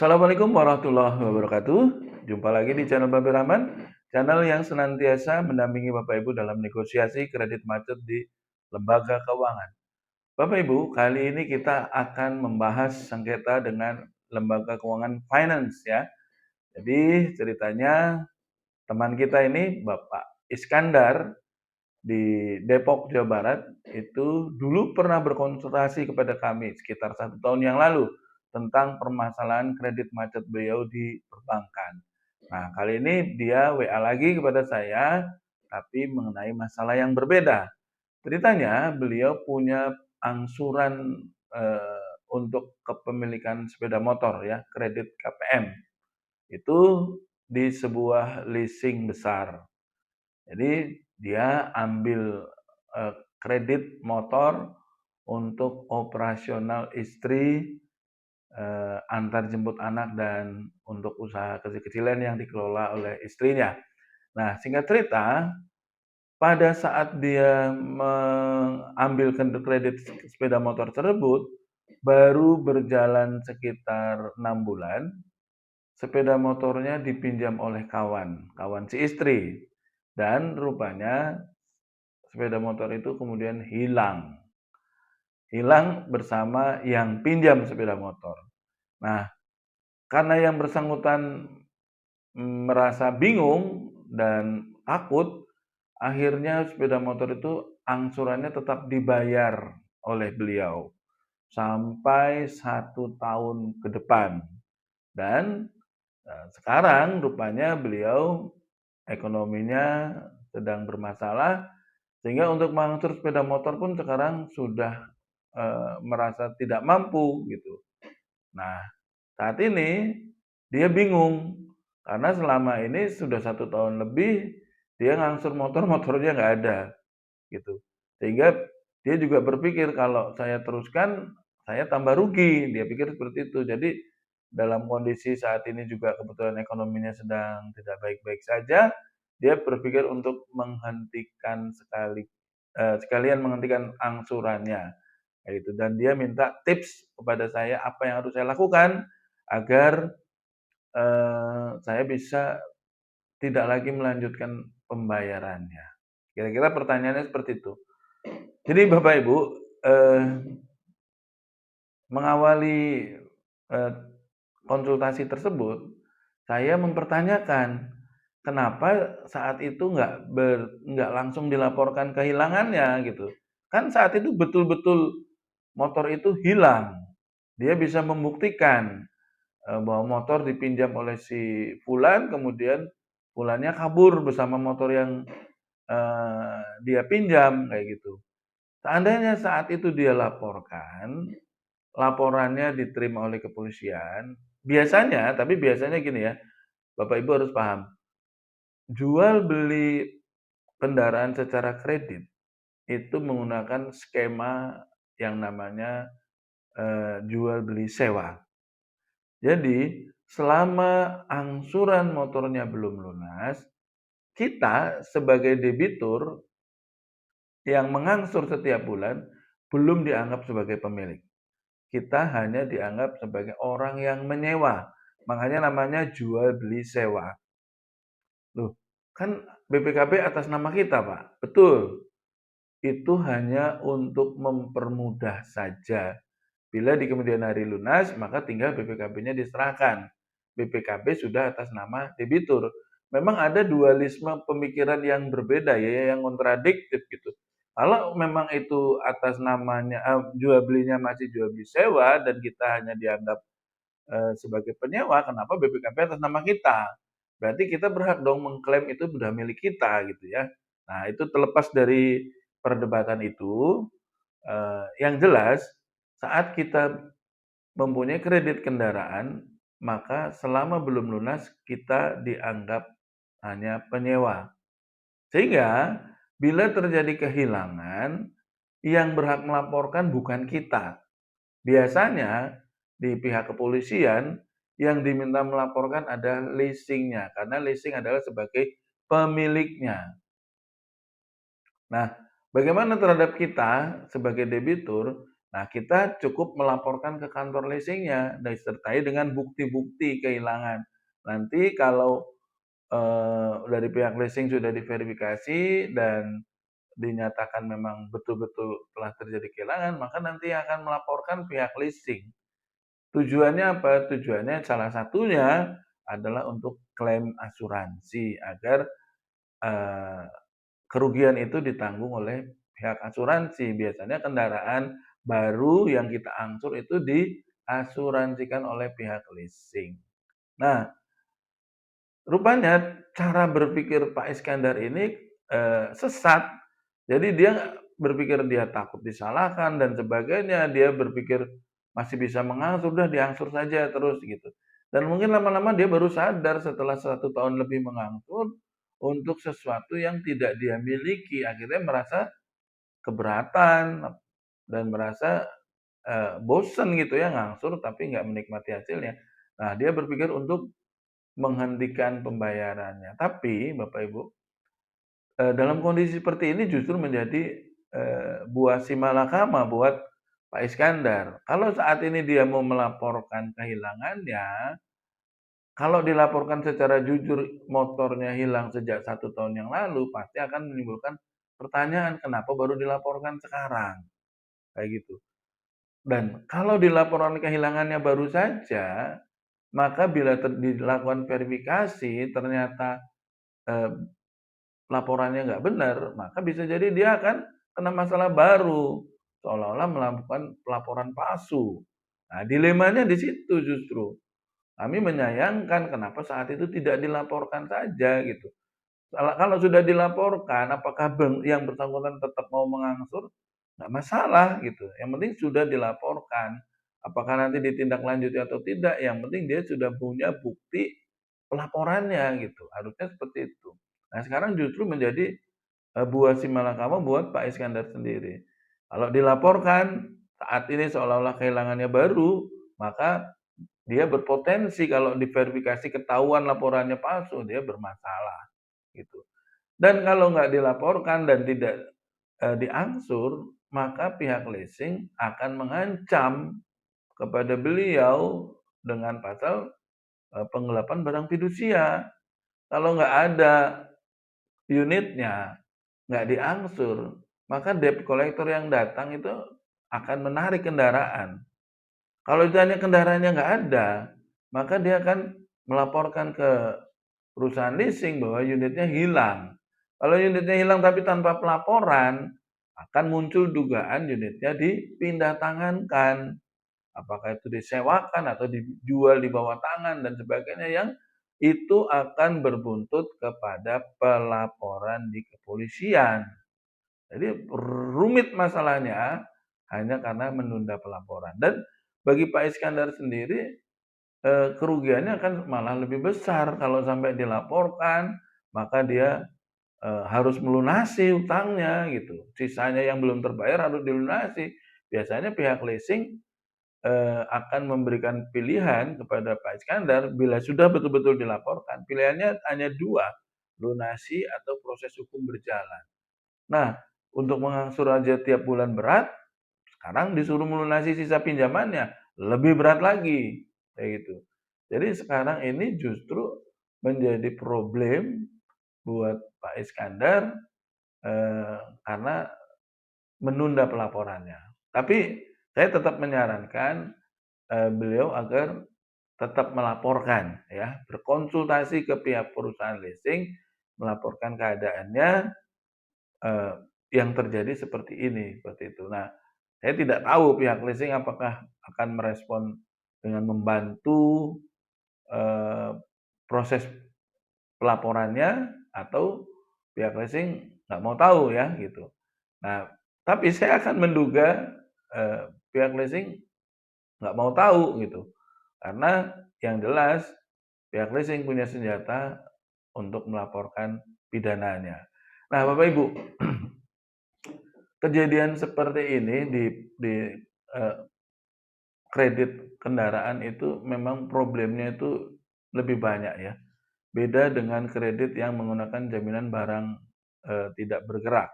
Assalamualaikum warahmatullahi wabarakatuh. Jumpa lagi di channel Babe Rahman, channel yang senantiasa mendampingi Bapak Ibu dalam negosiasi kredit macet di lembaga keuangan. Bapak Ibu, kali ini kita akan membahas sengketa dengan lembaga keuangan finance ya. Jadi ceritanya teman kita ini Bapak Iskandar di Depok, Jawa Barat, itu dulu pernah berkonsultasi kepada kami sekitar 1 tahun yang lalu tentang permasalahan kredit macet beliau di perbankan. Nah, kali ini dia WA lagi kepada saya, tapi mengenai masalah yang berbeda. Ceritanya beliau punya angsuran untuk kepemilikan sepeda motor ya, kredit KPM. Itu di sebuah leasing besar. Jadi dia ambil kredit motor untuk operasional istri, antar jemput anak dan untuk usaha kecil-kecilan yang dikelola oleh istrinya. Nah, singkat cerita, pada saat dia mengambil kredit sepeda motor tersebut, baru berjalan sekitar 6 bulan, sepeda motornya dipinjam oleh kawan si istri. Dan rupanya sepeda motor itu kemudian hilang. Hilang bersama yang pinjam sepeda motor. Nah, karena yang bersangkutan merasa bingung dan takut, akhirnya sepeda motor itu angsurannya tetap dibayar oleh beliau sampai 1 tahun ke depan. Dan sekarang rupanya beliau ekonominya sedang bermasalah, sehingga untuk mengangsur sepeda motor pun sekarang sudah merasa tidak mampu gitu. Nah, saat ini dia bingung karena selama ini sudah 1 tahun lebih dia ngangsur motor, motornya nggak ada gitu. Sehingga dia juga berpikir kalau saya teruskan saya tambah rugi, dia pikir seperti itu. Jadi dalam kondisi saat ini juga kebetulan ekonominya sedang tidak baik-baik saja, dia berpikir untuk menghentikan sekalian menghentikan angsurannya, kayak gitu. Dan dia minta tips kepada saya apa yang harus saya lakukan agar saya bisa tidak lagi melanjutkan pembayarannya. Kira-kira pertanyaannya seperti itu. Jadi Bapak Ibu, eh, mengawali eh, konsultasi tersebut, saya mempertanyakan kenapa saat itu nggak langsung dilaporkan kehilangannya gitu. Kan saat itu betul-betul motor itu hilang. Dia bisa membuktikan bahwa motor dipinjam oleh si Fulan, kemudian Fulannya kabur bersama motor yang dia pinjam kayak gitu. Seandainya saat itu dia laporkan, laporannya diterima oleh kepolisian, biasanya gini ya, Bapak Ibu harus paham, jual beli kendaraan secara kredit itu menggunakan skema yang namanya jual beli sewa. Jadi selama angsuran motornya belum lunas, kita sebagai debitur yang mengangsur setiap bulan belum dianggap sebagai pemilik. Kita hanya dianggap sebagai orang yang menyewa. Makanya namanya jual beli sewa. Loh, kan BPKB atas nama kita, Pak. Betul. Itu hanya untuk mempermudah saja. Bila di kemudian hari lunas, maka tinggal BPKB-nya diserahkan. BPKB sudah atas nama debitur. Memang ada dualisme pemikiran yang berbeda ya, yang kontradiktif gitu. Kalau memang itu atas namanya jual belinya masih jual beli sewa dan kita hanya dianggap sebagai penyewa, kenapa BPKB atas nama kita? Berarti kita berhak dong mengklaim itu sudah milik kita gitu ya. Nah, itu terlepas dari perdebatan itu, yang jelas saat kita mempunyai kredit kendaraan, maka selama belum lunas kita dianggap hanya penyewa. Sehingga bila terjadi kehilangan, yang berhak melaporkan bukan kita. Biasanya di pihak kepolisian yang diminta melaporkan adalah leasingnya, karena leasing adalah sebagai pemiliknya. Nah, bagaimana terhadap kita sebagai debitur? Nah, kita cukup melaporkan ke kantor leasingnya disertai dengan bukti-bukti kehilangan. Nanti kalau dari pihak leasing sudah diverifikasi dan dinyatakan memang betul-betul telah terjadi kehilangan, maka nanti akan melaporkan pihak leasing. Tujuannya apa? Tujuannya salah satunya adalah untuk klaim asuransi agar eh, kerugian itu ditanggung oleh pihak asuransi. Biasanya kendaraan baru yang kita angsur itu diasuransikan oleh pihak leasing. Nah, rupanya cara berpikir Pak Iskandar ini sesat. Jadi dia berpikir dia takut disalahkan dan sebagainya. Dia berpikir masih bisa mengangsur, udah diangsur saja terus gitu. Dan mungkin lama-lama dia baru sadar setelah 1 tahun lebih mengangsur untuk sesuatu yang tidak dia miliki. Akhirnya merasa keberatan dan merasa bosen gitu ya ngangsur tapi nggak menikmati hasilnya. Nah, dia berpikir untuk menghentikan pembayarannya. Tapi Bapak Ibu, dalam kondisi seperti ini justru menjadi buah simalakama buat Pak Iskandar. Kalau saat ini dia mau melaporkan kehilangannya, kalau dilaporkan secara jujur motornya hilang sejak 1 tahun yang lalu, pasti akan menimbulkan pertanyaan kenapa baru dilaporkan sekarang, kayak gitu. Dan kalau dilaporkan kehilangannya baru saja, maka bila dilakukan verifikasi ternyata eh, laporannya nggak benar, maka bisa jadi dia akan kena masalah baru, seolah-olah melakukan pelaporan palsu. Nah, dilemanya di situ justru. Kami menyayangkan kenapa saat itu tidak dilaporkan saja gitu. Kalau sudah dilaporkan, apakah yang bersangkutan tetap mau mengangsur? Nggak masalah gitu. Yang penting sudah dilaporkan. Apakah nanti ditindaklanjuti atau tidak, yang penting dia sudah punya bukti pelaporannya gitu. Harusnya seperti itu. Nah, sekarang justru menjadi buah simalakama buat Pak Iskandar sendiri. Kalau dilaporkan saat ini seolah-olah kehilangannya baru, maka dia berpotensi kalau diverifikasi ketahuan laporannya palsu, dia bermasalah gitu. Dan kalau nggak dilaporkan dan tidak diangsur, maka pihak leasing akan mengancam kepada beliau dengan pasal penggelapan barang fidusia. Kalau nggak ada unitnya, nggak diangsur, maka debt collector yang datang itu akan menarik kendaraan. Kalau ditanya kendaraannya nggak ada, maka dia akan melaporkan ke perusahaan leasing bahwa unitnya hilang. Kalau unitnya hilang tapi tanpa pelaporan, akan muncul dugaan unitnya dipindah tangankan. Apakah itu disewakan atau dijual di bawah tangan dan sebagainya yang itu akan berbuntut kepada pelaporan di kepolisian. Jadi rumit masalahnya hanya karena menunda pelaporan. Dan bagi Pak Iskandar sendiri kerugiannya akan malah lebih besar kalau sampai dilaporkan, maka dia harus melunasi hutangnya gitu. Sisanya yang belum terbayar harus dilunasi. Biasanya pihak leasing akan memberikan pilihan kepada Pak Iskandar bila sudah betul-betul dilaporkan. Pilihannya hanya dua, lunasi atau proses hukum berjalan. Nah, untuk mengangsur aja tiap bulan berat, sekarang disuruh melunasi sisa pinjamannya, lebih berat lagi. Kayak gitu. Jadi sekarang ini justru menjadi problem buat Pak Iskandar karena menunda pelaporannya. Tapi saya tetap menyarankan beliau agar tetap melaporkan ya, berkonsultasi ke pihak perusahaan leasing, melaporkan keadaannya eh, yang terjadi seperti ini, seperti itu. Nah, saya tidak tahu pihak leasing apakah akan merespon dengan membantu eh, proses pelaporannya atau pihak leasing nggak mau tahu ya gitu. Nah, tapi saya akan menduga pihak leasing nggak mau tahu gitu, karena yang jelas pihak leasing punya senjata untuk melaporkan pidananya. Nah, Bapak Ibu, kejadian seperti ini di eh, kredit kendaraan itu memang problemnya itu lebih banyak ya. Beda dengan kredit yang menggunakan jaminan barang tidak bergerak.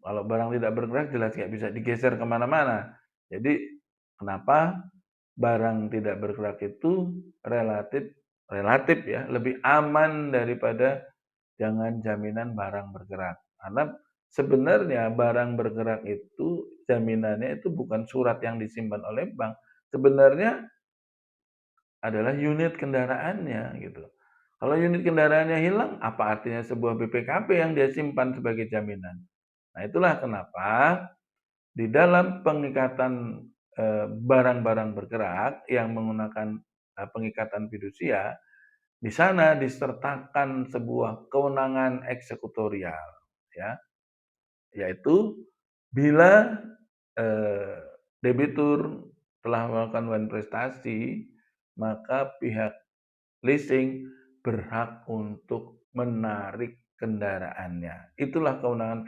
Kalau barang tidak bergerak jelas nggak bisa digeser kemana-mana. Jadi kenapa barang tidak bergerak itu relatif relatif ya, lebih aman daripada dengan jaminan barang bergerak. Karena sebenarnya barang bergerak itu jaminannya itu bukan surat yang disimpan oleh bank, sebenarnya adalah unit kendaraannya gitu. Kalau unit kendaraannya hilang, apa artinya sebuah BPKB yang dia simpan sebagai jaminan? Nah, itulah kenapa di dalam pengikatan barang-barang bergerak yang menggunakan pengikatan fidusia, di sana disertakan sebuah kewenangan eksekutorial, ya, yaitu bila debitur telah melakukan prestasi, maka pihak leasing berhak untuk menarik kendaraannya. Itulah kewenangan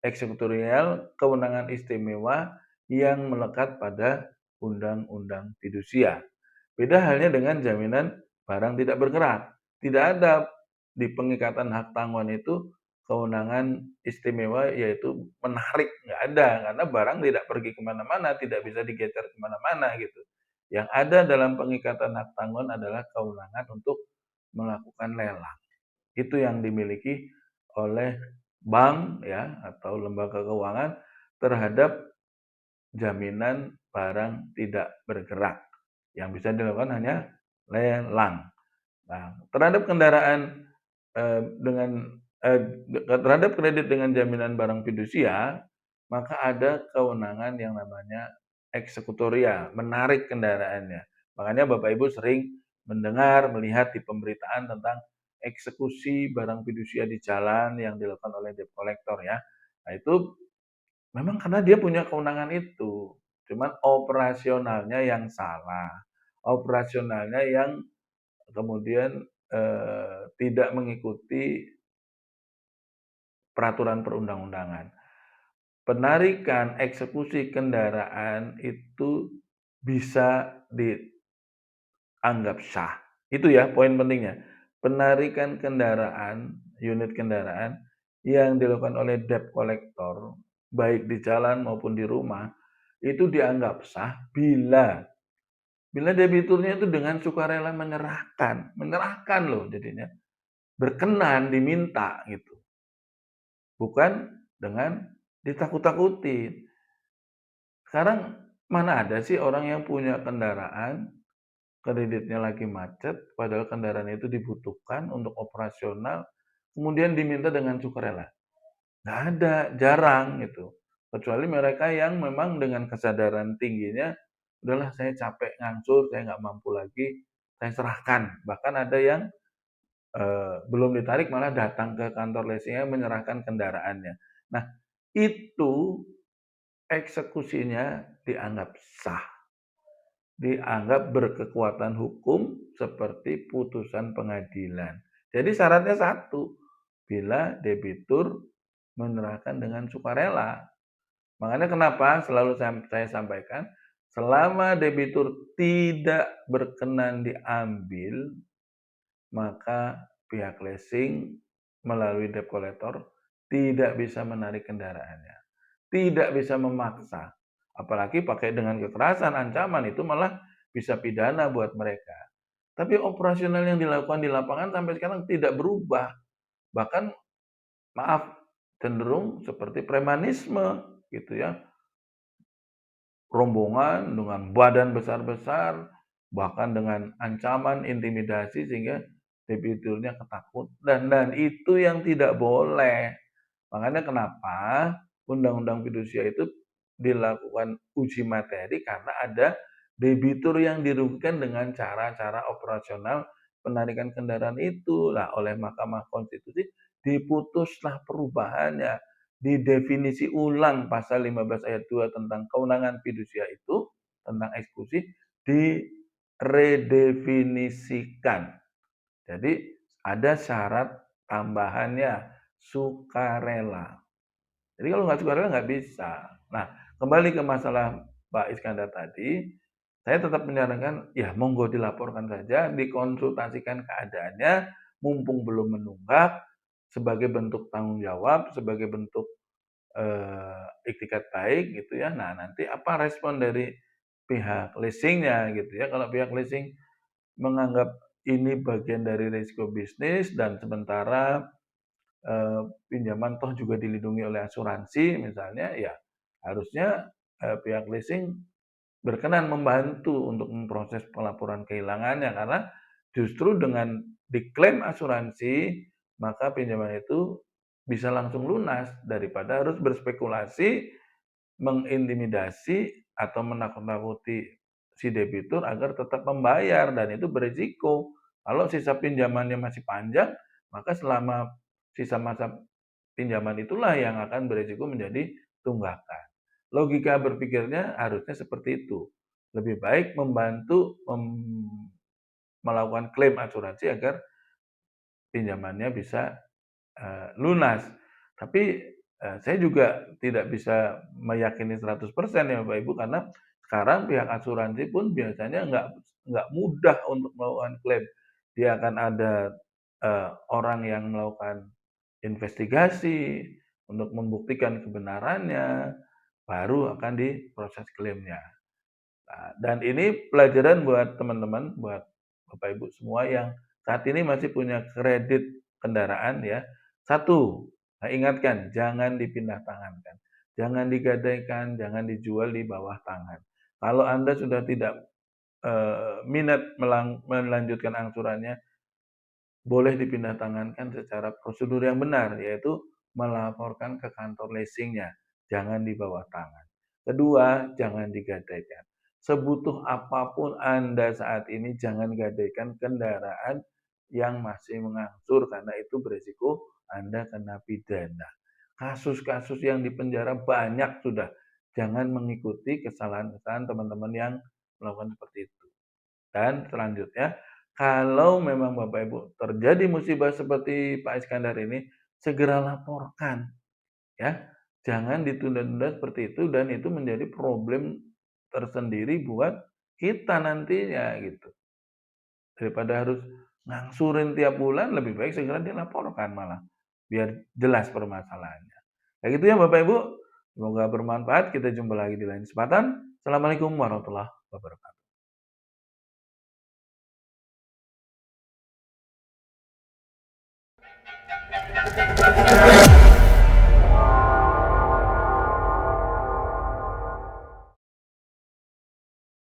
eksekutorial, kewenangan istimewa yang melekat pada Undang-Undang Fidusia. Beda halnya dengan jaminan barang tidak bergerak. Tidak ada di pengikatan hak tanggungan itu kewenangan istimewa yaitu menarik, nggak ada, karena barang tidak pergi kemana-mana, tidak bisa digeser kemana-mana gitu. Yang ada dalam pengikatan hak tanggungan adalah kewenangan untuk melakukan lelang. Itu yang dimiliki oleh bank ya atau lembaga keuangan terhadap jaminan barang tidak bergerak. Yang bisa dilakukan hanya lelang. Nah, terhadap kendaraan terhadap kredit dengan jaminan barang fidusia, maka ada kewenangan yang namanya eksekutorial, menarik kendaraannya. Makanya Bapak Ibu sering mendengar, melihat di pemberitaan tentang eksekusi barang fidusia di jalan yang dilakukan oleh debt collector ya. Nah, itu memang karena dia punya kewenangan itu. Cuman operasionalnya yang salah. Operasionalnya yang kemudian tidak mengikuti peraturan perundang-undangan. Penarikan eksekusi kendaraan itu bisa dianggap sah. Itu ya poin pentingnya. Penarikan kendaraan, unit kendaraan yang dilakukan oleh debt collector, baik di jalan maupun di rumah, itu dianggap sah bila debiturnya itu dengan sukarela menyerahkan loh jadinya, berkenan diminta gitu. Bukan dengan ditakut-takutin. Sekarang mana ada sih orang yang punya kendaraan, kreditnya lagi macet, padahal kendaraan itu dibutuhkan untuk operasional, kemudian diminta dengan sukarela. Nggak ada, jarang gitu. Kecuali mereka yang memang dengan kesadaran tingginya, udahlah saya capek ngangsur, saya nggak mampu lagi, saya serahkan. Bahkan ada yang belum ditarik malah datang ke kantor leasingnya menyerahkan kendaraannya. Nah, itu eksekusinya dianggap sah, dianggap berkekuatan hukum seperti putusan pengadilan. Jadi syaratnya satu, bila debitur menyerahkan dengan sukarela. Makanya kenapa selalu saya sampaikan, selama debitur tidak berkenan diambil, maka pihak leasing melalui debt collector tidak bisa menarik kendaraannya, tidak bisa memaksa, apalagi pakai dengan kekerasan, ancaman, itu malah bisa pidana buat mereka. Tapi operasional yang dilakukan di lapangan sampai sekarang tidak berubah, bahkan maaf cenderung seperti premanisme gitu ya, rombongan dengan badan besar-besar, bahkan dengan ancaman, intimidasi sehingga debiturnya ketakut dan itu yang tidak boleh. Makanya kenapa Undang-Undang Fidusia itu dilakukan uji materi karena ada debitur yang dirugikan dengan cara-cara operasional penarikan kendaraan itu. Lah oleh Mahkamah Konstitusi diputuslah perubahannya, didefinisi ulang pasal 15 ayat 2 tentang kewenangan fidusia itu, tentang eksekusi, diredefinisikan. Jadi ada syarat tambahannya, sukarela. Jadi kalau nggak sukarela nggak bisa. Nah, kembali ke masalah Pak Iskandar tadi, saya tetap menyarankan, ya monggo dilaporkan saja, dikonsultasikan keadaannya, mumpung belum menunggak, sebagai bentuk tanggung jawab, sebagai bentuk iktikat baik gitu ya. Nah, nanti apa respon dari pihak leasingnya gitu ya. Kalau pihak leasing menganggap ini bagian dari risiko bisnis dan sementara pinjaman toh juga dilindungi oleh asuransi misalnya, ya harusnya pihak leasing berkenan membantu untuk memproses pelaporan kehilangannya karena justru dengan diklaim asuransi maka pinjaman itu bisa langsung lunas daripada harus berspekulasi, mengintimidasi atau menakut-nakuti si debitur agar tetap membayar dan itu berisiko. Kalau sisa pinjamannya masih panjang, maka selama sisa masa pinjaman itulah yang akan berisiko menjadi tunggakan. Logika berpikirnya harusnya seperti itu. Lebih baik membantu melakukan klaim asuransi agar pinjamannya bisa lunas. Tapi saya juga tidak bisa meyakini 100% ya Bapak Ibu karena sekarang pihak asuransi pun biasanya nggak mudah untuk melakukan klaim. Dia akan ada orang yang melakukan investigasi untuk membuktikan kebenarannya, baru akan diproses klaimnya. Nah, dan ini pelajaran buat teman-teman, buat Bapak Ibu semua yang saat ini masih punya kredit kendaraan ya. Satu, saya ingatkan jangan dipindah tangankan. Jangan digadaikan, jangan dijual di bawah tangan. Kalau Anda sudah tidak minat melanjutkan angsurannya, boleh dipindah tangankan secara prosedur yang benar, yaitu melaporkan ke kantor leasingnya, jangan di bawah tangan. Kedua, jangan digadaikan. Sebutuh apapun Anda saat ini, jangan gadaikan kendaraan yang masih mengangsur, karena itu berisiko Anda kena pidana. Kasus-kasus yang di penjara banyak sudah. Jangan mengikuti kesalahan-kesalahan teman-teman yang melakukan seperti itu. Dan selanjutnya, kalau memang Bapak Ibu terjadi musibah seperti Pak Iskandar ini, segera laporkan ya. Jangan ditunda-tunda seperti itu dan itu menjadi problem tersendiri buat kita nantinya gitu. Daripada harus ngangsurin tiap bulan, lebih baik segera dilaporkan malah biar jelas permasalahannya. Kayak gitu ya Bapak Ibu. Semoga bermanfaat. Kita jumpa lagi di lain kesempatan. Assalamualaikum warahmatullahi wabarakatuh.